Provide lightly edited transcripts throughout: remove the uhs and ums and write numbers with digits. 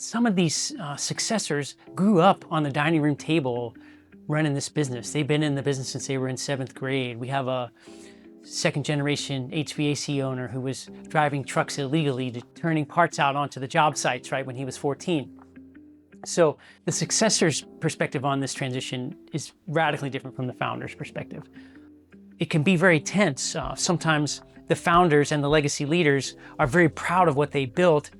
Some of these successors grew up on the dining room table running this business. They've been in the business since they were in 7th grade. We have a second generation HVAC owner who was driving trucks illegally, turning parts out onto the job sites, right, when he was 14. So the successor's perspective on this transition is radically different from the founder's perspective. It can be very tense. Sometimes the founders and the legacy leaders are very proud of what they built,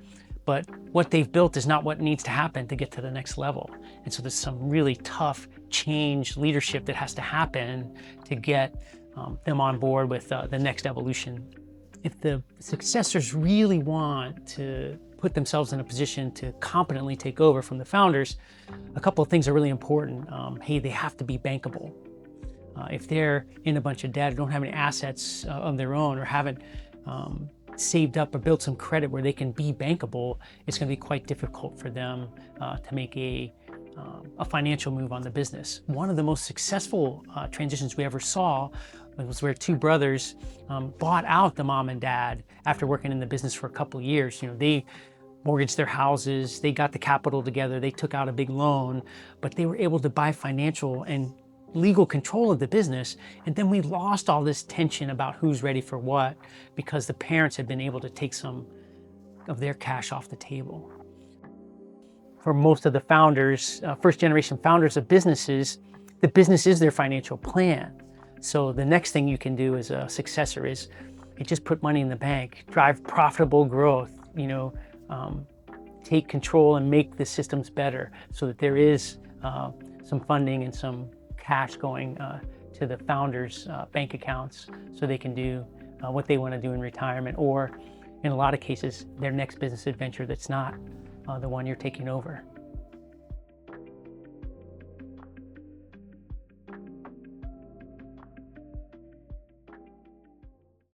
but what they've built is not what needs to happen to get to the next level. And so there's some really tough change leadership that has to happen to get them on board with the next evolution. If the successors really want to put themselves in a position to competently take over from the founders, a couple of things are really important. Hey, they have to be bankable. If they're in a bunch of debt, don't have any assets of their own, or haven't saved up or built some credit where they can be bankable, it's going to be quite difficult for them to make a financial move on the business. One of the most successful transitions we ever saw was where two brothers bought out the mom and dad after working in the business for a couple of years. They mortgaged their houses, they got the capital together, they took out a big loan, but they were able to buy financial and legal control of the business. And then we lost all this tension about who's ready for what because the parents had been able to take some of their cash off the table. For most of the founders, first generation founders of businesses, the business is their financial plan. So the next thing you can do as a successor is you just put money in the bank, drive profitable growth, take control and make the systems better so that there is some funding and some cash going to the founders' bank accounts so they can do what they want to do in retirement, or in a lot of cases, their next business adventure that's not the one you're taking over.